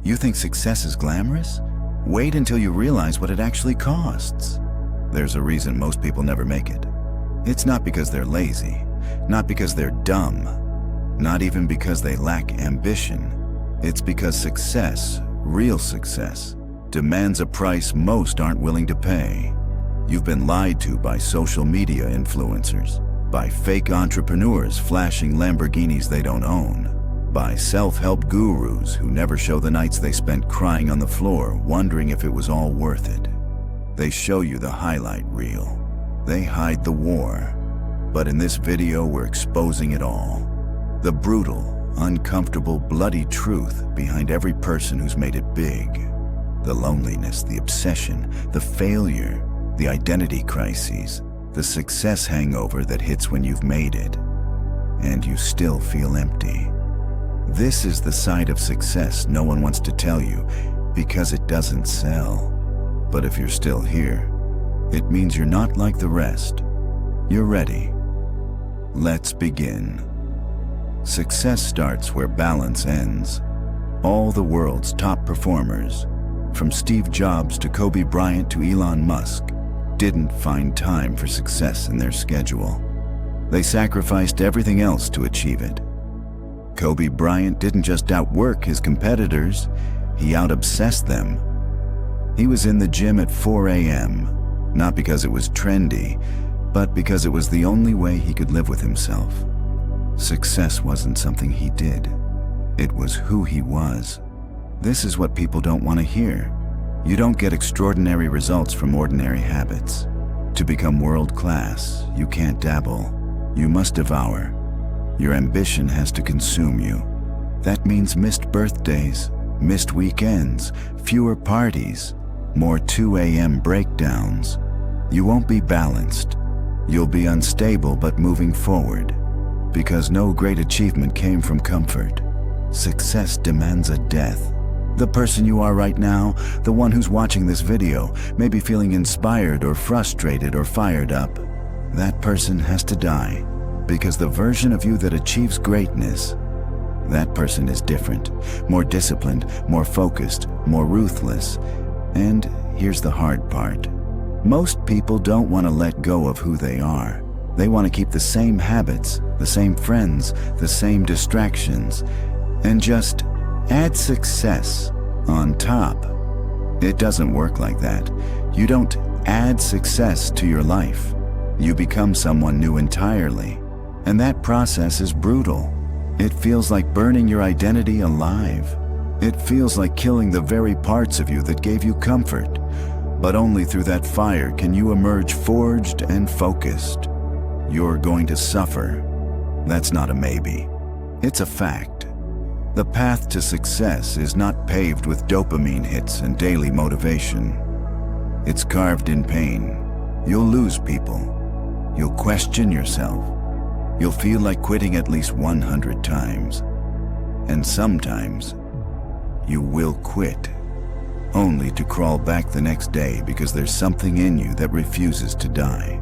You think success is glamorous? Wait until you realize what it actually costs. There's a reason most people never make it. It's not because they're lazy, not because they're dumb, not even because they lack ambition. It's because success, real success, demands a price most aren't willing to pay. You've been lied to by social media influencers, by fake entrepreneurs flashing Lamborghinis they don't own, by self-help gurus who never show the nights they spent crying on the floor wondering if it was all worth it. They show you the highlight reel. They hide the war. But in this video, we're exposing it all. The brutal, uncomfortable, bloody truth behind every person who's made it big. The loneliness, the obsession, the failure, the identity crises, the success hangover that hits when you've made it, and you still feel empty. This is the side of success no one wants to tell you because it doesn't sell. But if you're still here, it means you're not like the rest. You're ready. Let's begin. Success starts where balance ends. All the world's top performers, from Steve Jobs to Kobe Bryant to Elon Musk, didn't find time for success in their schedule. They sacrificed everything else to achieve it. Kobe Bryant didn't just outwork his competitors, he out-obsessed them. He was in the gym at 4 a.m., not because it was trendy, but because it was the only way he could live with himself. Success wasn't something he did. It was who he was. This is what people don't want to hear. You don't get extraordinary results from ordinary habits. To become world-class, you can't dabble. You must devour. Your ambition has to consume you. That means missed birthdays, missed weekends, fewer parties, more 2 a.m. breakdowns. You won't be balanced. You'll be unstable but moving forward. Because no great achievement came from comfort. Success demands a death. The person you are right now, the one who's watching this video, may be feeling inspired or frustrated or fired up. That person has to die. Because the version of you that achieves greatness, that person is different, more disciplined, more focused, more ruthless. And here's the hard part. Most people don't want to let go of who they are. They want to keep the same habits, the same friends, the same distractions, and just add success on top. It doesn't work like that. You don't add success to your life. You become someone new entirely. And that process is brutal. It feels like burning your identity alive. It feels like killing the very parts of you that gave you comfort. But only through that fire can you emerge forged and focused. You're going to suffer. That's not a maybe. It's a fact. The path to success is not paved with dopamine hits and daily motivation. It's carved in pain. You'll lose people. You'll question yourself. You'll feel like quitting at least 100 times. And sometimes, you will quit, only to crawl back the next day because there's something in you that refuses to die.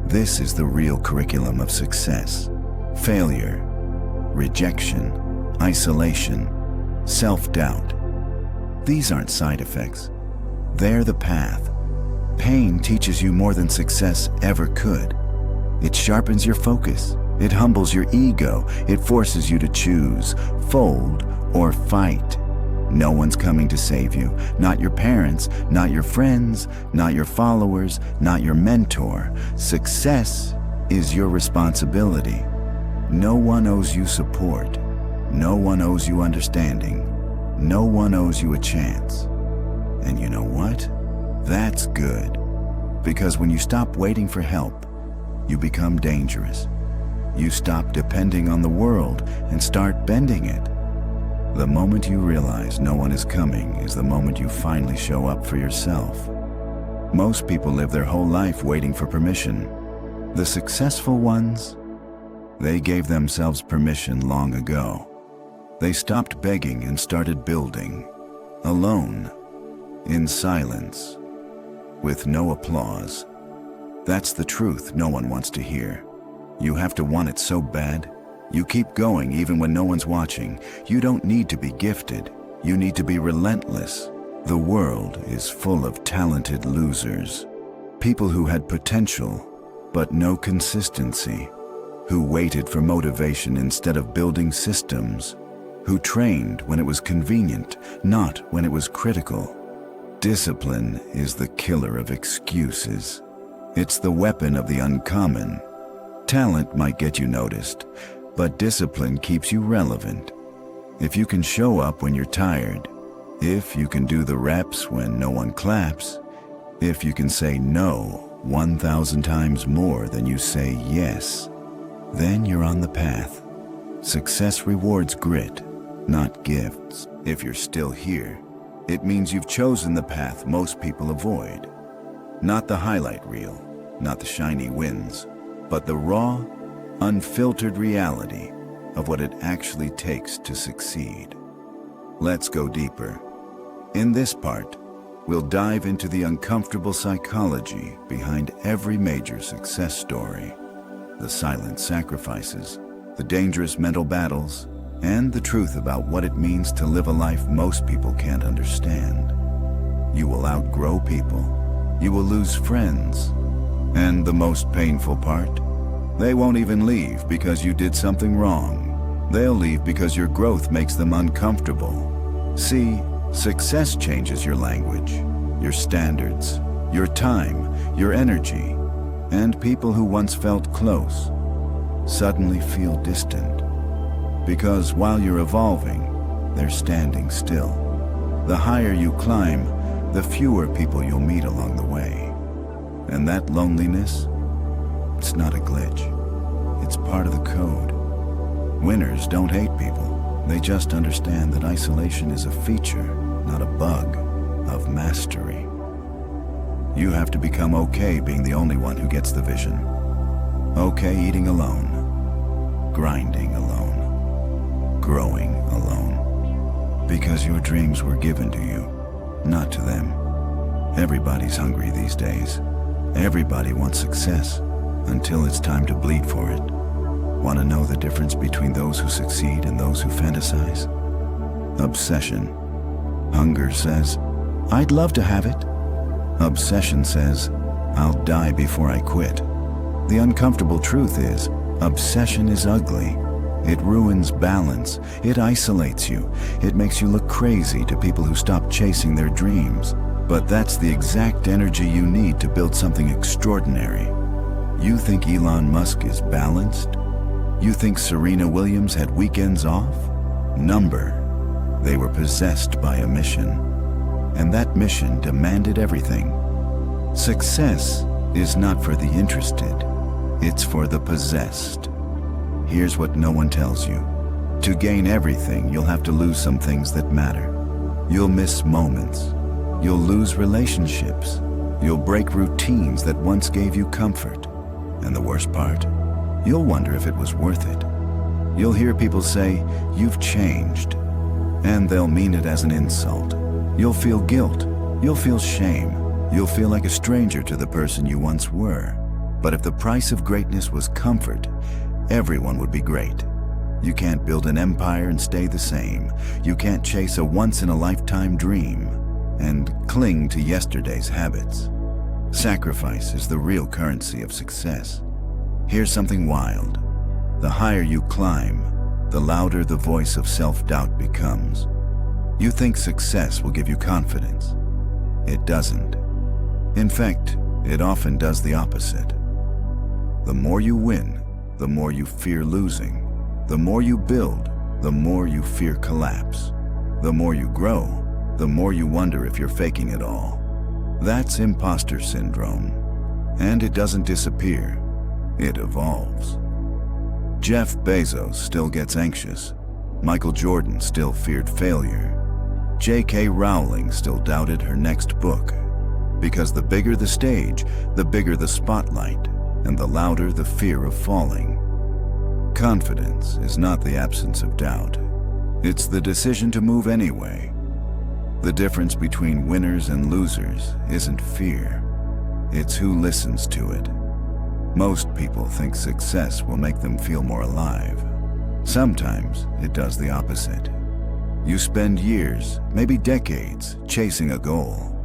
This is the real curriculum of success. Failure, rejection, isolation, self-doubt. These aren't side effects. They're the path. Pain teaches you more than success ever could. It sharpens your focus. It humbles your ego. It forces you to choose, fold, or fight. No one's coming to save you. Not your parents, not your friends, not your followers, not your mentor. Success is your responsibility. No one owes you support. No one owes you understanding. No one owes you a chance. And you know what? That's good. Because when you stop waiting for help, you become dangerous. You stop depending on the world and start bending it. The moment you realize no one is coming is the moment you finally show up for yourself. Most people live their whole life waiting for permission. The successful ones, they gave themselves permission long ago. They stopped begging and started building, alone, in silence, with no applause. That's the truth no one wants to hear. You have to want it so bad. You keep going even when no one's watching. You don't need to be gifted. You need to be relentless. The world is full of talented losers. People who had potential, but no consistency. Who waited for motivation instead of building systems. Who trained when it was convenient, not when it was critical. Discipline is the killer of excuses. It's the weapon of the uncommon. Talent might get you noticed, but discipline keeps you relevant. If you can show up when you're tired, if you can do the reps when no one claps, if you can say no 1,000 times more than you say yes, then you're on the path. Success rewards grit, not gifts. If you're still here, it means you've chosen the path most people avoid. Not the highlight reel, not the shiny wins, but the raw, unfiltered reality of what it actually takes to succeed. Let's go deeper. In this part, we'll dive into the uncomfortable psychology behind every major success story, the silent sacrifices, the dangerous mental battles, and the truth about what it means to live a life most people can't understand. You will outgrow people. You will lose friends. And the most painful part? They won't even leave because you did something wrong. They'll leave because your growth makes them uncomfortable. See, success changes your language, your standards, your time, your energy, and people who once felt close suddenly feel distant. Because while you're evolving, they're standing still. The higher you climb, the fewer people you'll meet along the way. And that loneliness, it's not a glitch. It's part of the code. Winners don't hate people. They just understand that isolation is a feature, not a bug, of mastery. You have to become okay being the only one who gets the vision. Okay eating alone, grinding alone, growing alone. Because your dreams were given to you, not to them. Everybody's hungry these days. Everybody wants success, until it's time to bleed for it. Want to know the difference between those who succeed and those who fantasize? Obsession. Hunger says, I'd love to have it. Obsession says, I'll die before I quit. The uncomfortable truth is, obsession is ugly. It ruins balance. It isolates you. It makes you look crazy to people who stop chasing their dreams. But that's the exact energy you need to build something extraordinary. You think Elon Musk is balanced? You think Serena Williams had weekends off? Number. They were possessed by a mission. And that mission demanded everything. Success is not for the interested. It's for the possessed. Here's what no one tells you. To gain everything, you'll have to lose some things that matter. You'll miss moments. You'll lose relationships. You'll break routines that once gave you comfort. And the worst part? You'll wonder if it was worth it. You'll hear people say, you've changed. And they'll mean it as an insult. You'll feel guilt. You'll feel shame. You'll feel like a stranger to the person you once were. But if the price of greatness was comfort, everyone would be great. You can't build an empire and stay the same. You can't chase a once-in-a-lifetime dream and cling to yesterday's habits. Sacrifice is the real currency of success. Here's something wild. The higher you climb, the louder the voice of self-doubt becomes. You think success will give you confidence. It doesn't. In fact, it often does the opposite. The more you win, the more you fear losing. The more you build, the more you fear collapse. The more you grow, the more you wonder if you're faking it all. That's imposter syndrome. And it doesn't disappear. It evolves. Jeff Bezos still gets anxious. Michael Jordan still feared failure. J.K. Rowling still doubted her next book. Because the bigger the stage, the bigger the spotlight, and the louder the fear of falling. Confidence is not the absence of doubt. It's the decision to move anyway. The difference between winners and losers isn't fear. It's who listens to it. Most people think success will make them feel more alive. Sometimes it does the opposite. You spend years, maybe decades, chasing a goal.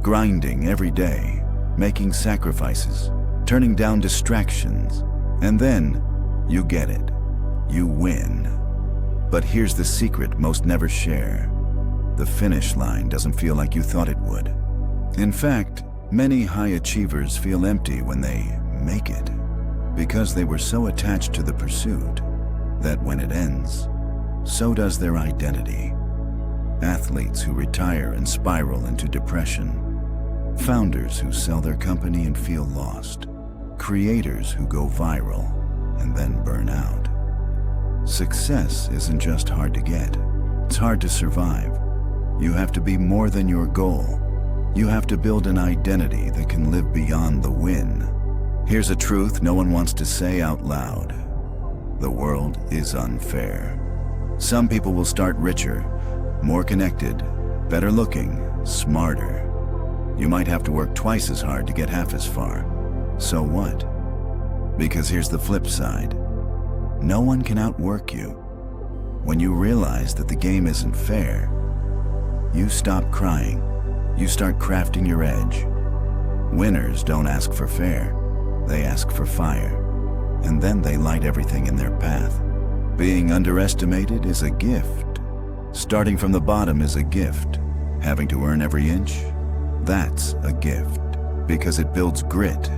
Grinding every day, making sacrifices, turning down distractions. And then, you get it. You win. But here's the secret most never share. The finish line doesn't feel like you thought it would. In fact, many high achievers feel empty when they make it, because they were so attached to the pursuit that when it ends, so does their identity. Athletes who retire and spiral into depression. Founders who sell their company and feel lost. Creators who go viral and then burn out. Success isn't just hard to get, it's hard to survive. You have to be more than your goal. You have to build an identity that can live beyond the win. Here's a truth no one wants to say out loud. The world is unfair. Some people will start richer, more connected, better looking, smarter. You might have to work twice as hard to get half as far. So what? Because here's the flip side. No one can outwork you. When you realize that the game isn't fair, you stop crying. You start crafting your edge. Winners don't ask for fair. They ask for fire. And then they light everything in their path. Being underestimated is a gift. Starting from the bottom is a gift. Having to earn every inch, that's a gift. Because it builds grit.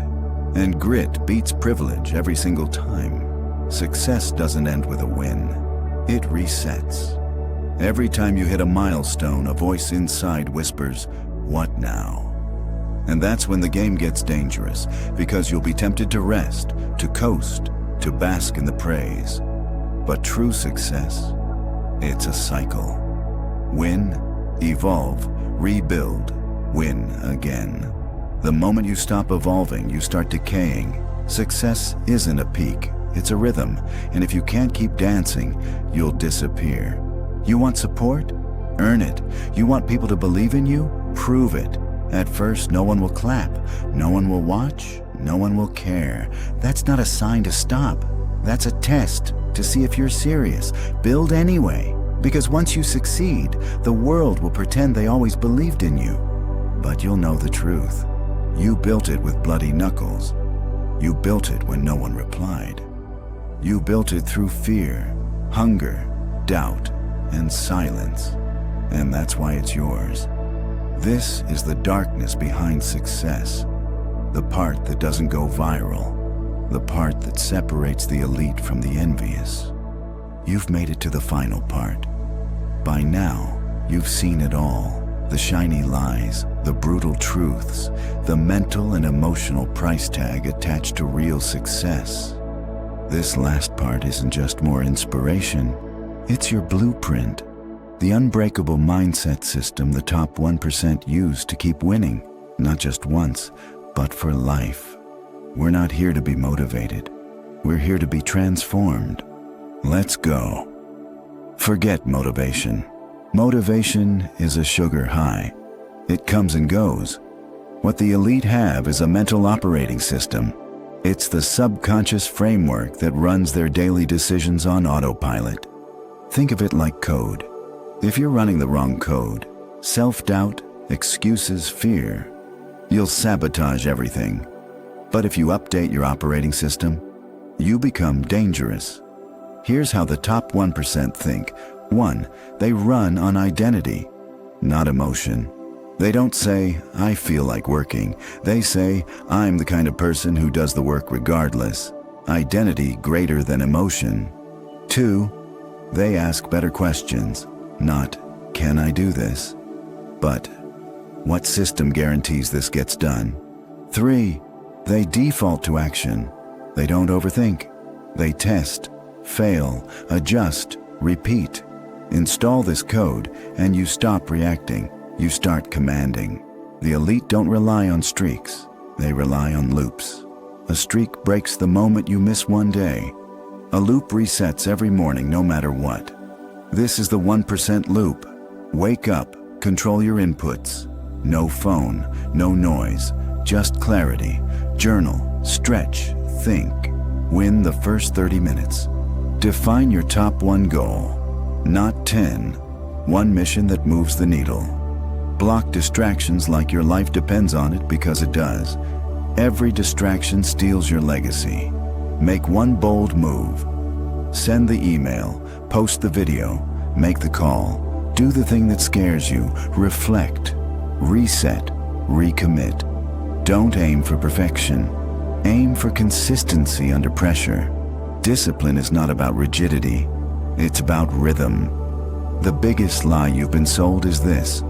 And grit beats privilege every single time. Success doesn't end with a win. It resets. Every time you hit a milestone, a voice inside whispers, "What now?" And that's when the game gets dangerous, because you'll be tempted to rest, to coast, to bask in the praise. But true success, it's a cycle. Win, evolve, rebuild, win again. The moment you stop evolving, you start decaying. Success isn't a peak, it's a rhythm, and if you can't keep dancing, you'll disappear. You want support? Earn it. You want people to believe in you? Prove it. At first, no one will clap, no one will watch, no one will care. That's not a sign to stop. That's a test to see if you're serious. Build anyway, because once you succeed, the world will pretend they always believed in you. But you'll know the truth. You built it with bloody knuckles. You built it when no one replied. You built it through fear, hunger, doubt, and silence. And that's why it's yours. This is the darkness behind success. The part that doesn't go viral. The part that separates the elite from the envious. You've made it to the final part. By now, you've seen it all. The shiny lies, the brutal truths, the mental and emotional price tag attached to real success. This last part isn't just more inspiration, it's your blueprint. The unbreakable mindset system the top 1% use to keep winning, not just once, but for life. We're not here to be motivated. We're here to be transformed. Let's go. Forget motivation. Motivation is a sugar high. It comes and goes. What the elite have is a mental operating system. It's the subconscious framework that runs their daily decisions on autopilot. Think of it like code. If you're running the wrong code, self-doubt, excuses, fear, you'll sabotage everything. But if you update your operating system, you become dangerous. Here's how the top 1% think. 1. They run on identity, not emotion. They don't say, "I feel like working." They say, "I'm the kind of person who does the work regardless." Identity greater than emotion. 2. They ask better questions, not, "Can I do this?" but, "What system guarantees this gets done?" 3. They default to action. They don't overthink. They test, fail, adjust, repeat. Install this code and you stop reacting. You start commanding. The elite don't rely on streaks. They rely on loops. A streak breaks the moment you miss one day. A loop resets every morning no matter what. This is the 1% loop. Wake up, control your inputs. No phone, no noise, just clarity. Journal, stretch, think. Win the first 30 minutes. Define your top 1 goal. Not 10, One mission that moves the needle. Block distractions like your life depends on it, because it does. Every distraction steals your legacy. Make one bold move. Send the email, post the video, make the call. Do the thing that scares you. Reflect, reset, recommit. Don't aim for perfection. Aim for consistency under pressure. Discipline is not about rigidity. It's about rhythm. The biggest lie you've been sold is this: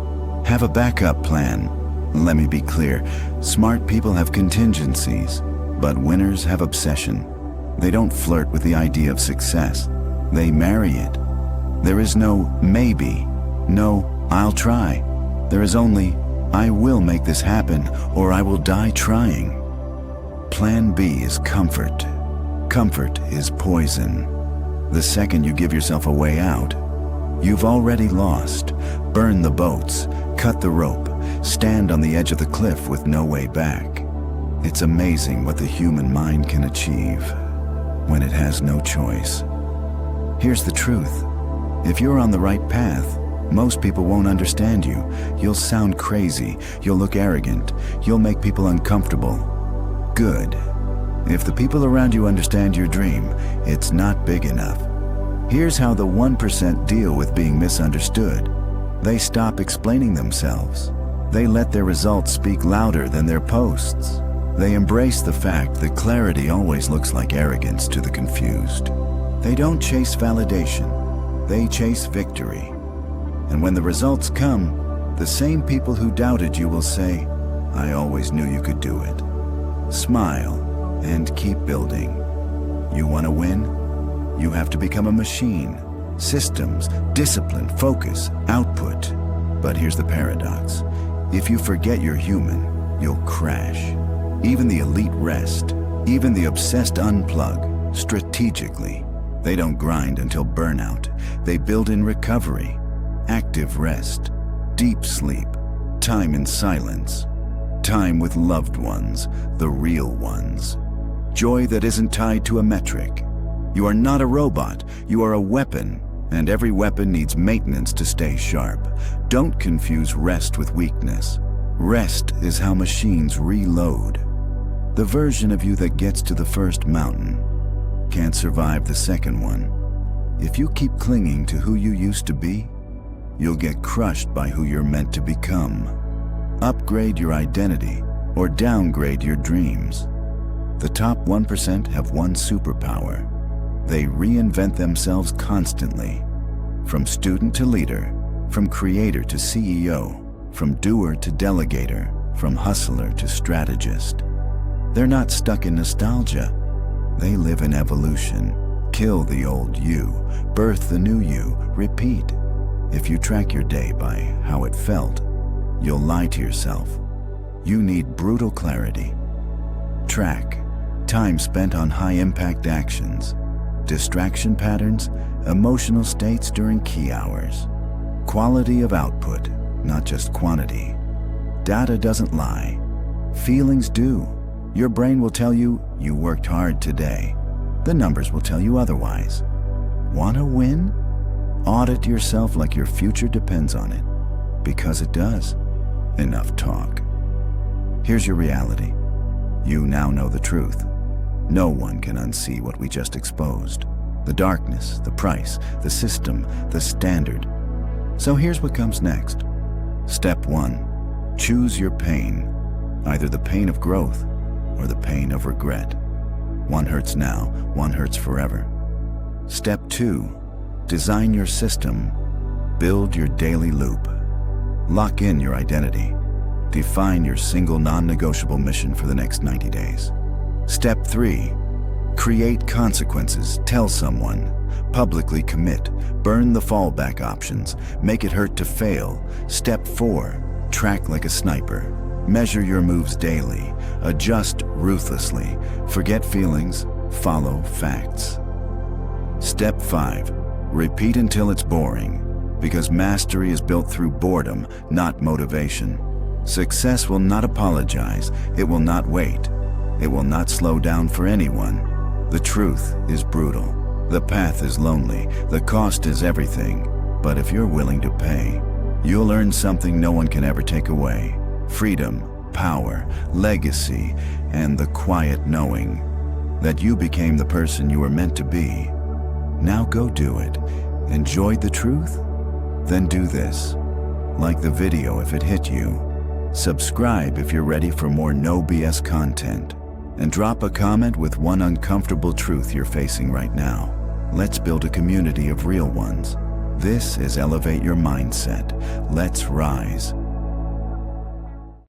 have a backup plan. Let me be clear. Smart people have contingencies, but winners have obsession. They don't flirt with the idea of success. They marry it. There is no maybe, no I'll try. There is only I will make this happen, or I will die trying. Plan B is comfort. Comfort is poison. The second you give yourself a way out, you've already lost. Burn the boats, cut the rope, stand on the edge of the cliff with no way back. It's amazing what the human mind can achieve when it has no choice. Here's the truth. If you're on the right path, most people won't understand you. You'll sound crazy. You'll look arrogant. You'll make people uncomfortable. Good. If the people around you understand your dream, it's not big enough. Here's how the 1% deal with being misunderstood. They stop explaining themselves. They let their results speak louder than their posts. They embrace the fact that clarity always looks like arrogance to the confused. They don't chase validation. They chase victory. And when the results come, the same people who doubted you will say, I always knew you could do it. Smile and keep building. You want to win? You have to become a machine. Systems, discipline, focus, output. But here's the paradox. If you forget you're human, you'll crash. Even the elite rest. Even the obsessed unplug strategically. They don't grind until burnout. They build in recovery, active rest, deep sleep, time in silence, time with loved ones, the real ones. Joy that isn't tied to a metric. You are not a robot, you are a weapon, and every weapon needs maintenance to stay sharp. Don't confuse rest with weakness. Rest is how machines reload. The version of you that gets to the first mountain can't survive the second one. If you keep clinging to who you used to be, you'll get crushed by who you're meant to become. Upgrade your identity or downgrade your dreams. The top 1% have one superpower. They reinvent themselves constantly. From student to leader, from creator to CEO, from doer to delegator, from hustler to strategist. They're not stuck in nostalgia. They live in evolution. Kill the old you, birth the new you, repeat. If you track your day by how it felt, you'll lie to yourself. You need brutal clarity. Track time spent on high-impact actions, distraction patterns, emotional states during key hours. Quality of output, not just quantity. Data doesn't lie. Feelings do. Your brain will tell you you worked hard today. The numbers will tell you otherwise. Want to win? Audit yourself like your future depends on it. Because it does. Enough talk. Here's your reality. You now know the truth. No one can unsee what we just exposed. The darkness, the price, the system, the standard. So here's what comes next. Step 1. Choose your pain. Either the pain of growth or the pain of regret. One hurts now, one hurts forever. Step 2. Design your system. Build your daily loop. Lock in your identity. Define your single non-negotiable mission for the next 90 days. Step 3. Create consequences. Tell someone. Publicly commit. Burn the fallback options. Make it hurt to fail. Step 4. Track like a sniper. Measure your moves daily. Adjust ruthlessly. Forget feelings. Follow facts. Step 5. Repeat until it's boring. Because mastery is built through boredom, not motivation. Success will not apologize. It will not wait. It will not slow down for anyone. The truth is brutal. The path is lonely. The cost is everything. But if you're willing to pay, you'll earn something no one can ever take away: freedom, power, legacy, and the quiet knowing that you became the person you were meant to be. Now go do it. Enjoyed the truth? Then do this. Like the video if it hit you. Subscribe if you're ready for more no BS content. And drop a comment with one uncomfortable truth you're facing right now. Let's build a community of real ones. This is Elevate Your Mindset. Let's rise.